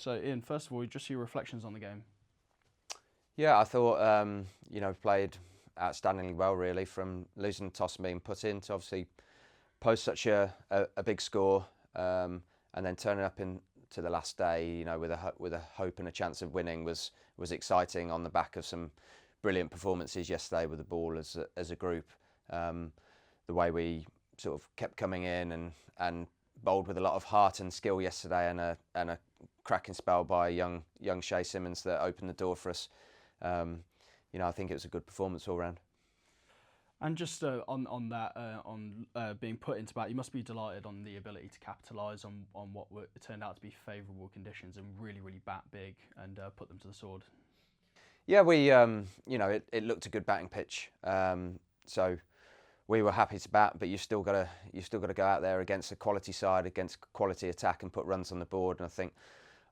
So Ian, first of all, just your reflections on the game. Yeah, I thought played outstandingly well really, from losing the toss and being put in to obviously post such a big score, and then turning up to the last day, with a hope and a chance of winning was exciting on the back of some brilliant performances yesterday with the ball as a group. The way we sort of kept coming in and bowled with a lot of heart and skill yesterday, and a cracking spell by young Shay Simmons that opened the door for us. I think it was a good performance all round. And just on that, being put into bat, you must be delighted on the ability to capitalise on what turned out to be favourable conditions and really bat big and put them to the sword. Yeah, we it looked a good batting pitch, so we were happy to bat, but you still got to go out there against a quality side, against quality attack, and put runs on the board. And I think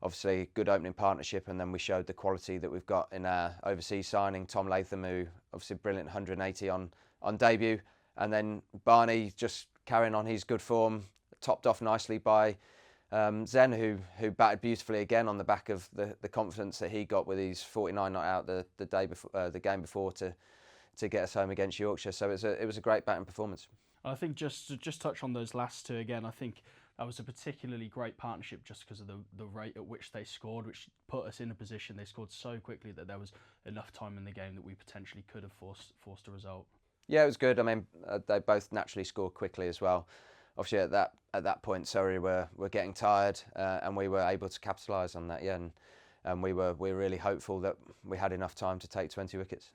obviously good opening partnership, and then we showed the quality that we've got in our overseas signing, Tom Latham, who obviously brilliant 180 on debut, and then Barney just carrying on his good form, topped off nicely by Zen, who batted beautifully again on the back of the confidence that he got with his 49 not out the day before, the game before, to get us home against Yorkshire. So it was a great batting performance. I think just to touch on those last two again, I think that was a particularly great partnership just because of the rate at which they scored, which put us in a position. They scored so quickly that there was enough time in the game that we potentially could have forced a result. Yeah, it was good. I mean, they both naturally scored quickly as well. Obviously, at that point, Surrey were getting tired, and we were able to capitalise on that. Yeah, and we were really hopeful that we had enough time to take 20 wickets.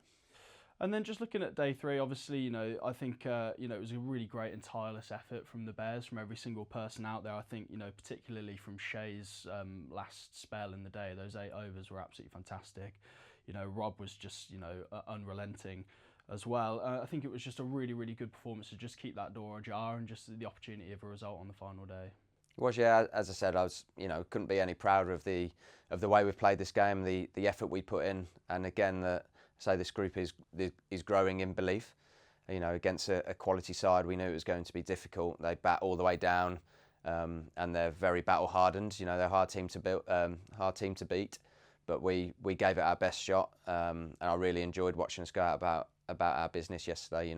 And then just looking at day three, obviously, I think, it was a really great and tireless effort from the Bears, from every single person out there. I think, particularly from Shay's last spell in the day, those 8 overs were absolutely fantastic. Rob was just, unrelenting as well. I think it was just a really good performance to just keep that door ajar and just the opportunity of a result on the final day. It was, yeah. As I said, I was, couldn't be any prouder of the way we've played this game, the effort we put in, and again this group is growing in belief. Against a quality side, we knew it was going to be difficult. They bat all the way down, and they're very battle hardened. They're a hard team to beat, but we gave it our best shot, and I really enjoyed watching us go out about our business yesterday.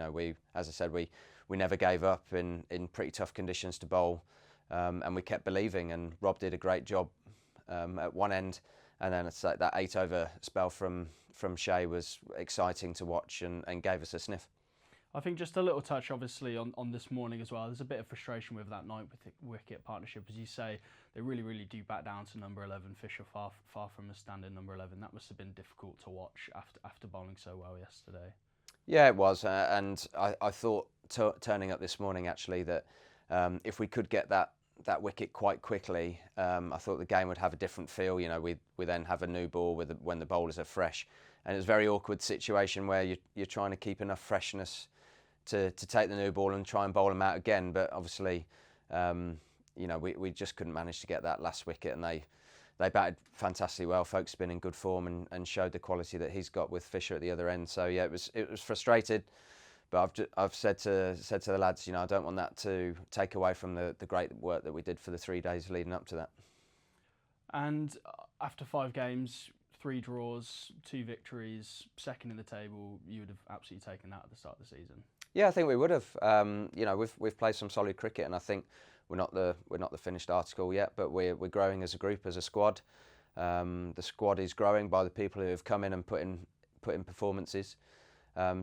As I said, we never gave up in pretty tough conditions to bowl, and we kept believing. And Rob did a great job at one end, and then it's like that 8 over spell from Shay was exciting to watch and gave us a sniff. I think just a little touch, obviously, on this morning as well. There's a bit of frustration with that 9th wicket partnership. As you say, they really do back down to number 11. Fisher far from a standing number 11. That must have been difficult to watch after bowling so well yesterday. Yeah, it was, and I thought turning up this morning actually that if we could get that wicket quite quickly, I thought the game would have a different feel. We then have a new ball when the bowlers are fresh, and it's a very awkward situation where you're trying to keep enough freshness to take the new ball and try and bowl them out again. But obviously, we just couldn't manage to get that last wicket, and they batted fantastically well. Folke's been in good form and showed the quality that he's got with Fisher at the other end. So yeah, it was frustrated. But I've said to the lads, I don't want that to take away from the great work that we did for the 3 days leading up to that. And after 5 games, 3 draws, 2 victories, second in the table, you would have absolutely taken that at the start of the season. Yeah, I think we would have. We've played some solid cricket, and I think we're not the finished article yet, but we're growing as a group, as a squad. The squad is growing by the people who have come in and put in performances.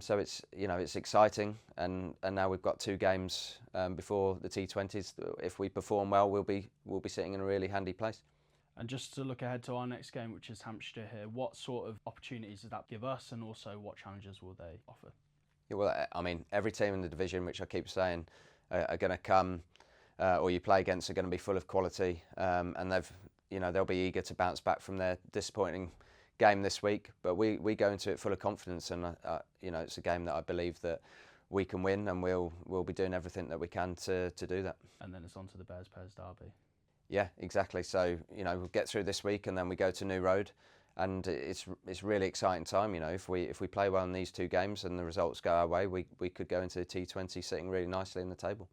So it's exciting, and now we've got 2 games before the T20s. If we perform well, we'll be sitting in a really handy place. And just to look ahead to our next game, which is Hampshire here, what sort of opportunities does that give us, and also what challenges will they offer? Yeah, well, I mean, every team in the division, which I keep saying, are going to come, or you play against, are going to be full of quality, and they'll be eager to bounce back from their disappointing game this week. But we go into it full of confidence, and it's a game that I believe that we can win, and we'll be doing everything that we can to do that. And then it's on to the Bears derby. Yeah, exactly. So we'll get through this week, and then we go to New Road, and it's really exciting time. If we play well in these 2 games and the results go our way, we could go into the T20 sitting really nicely in the table.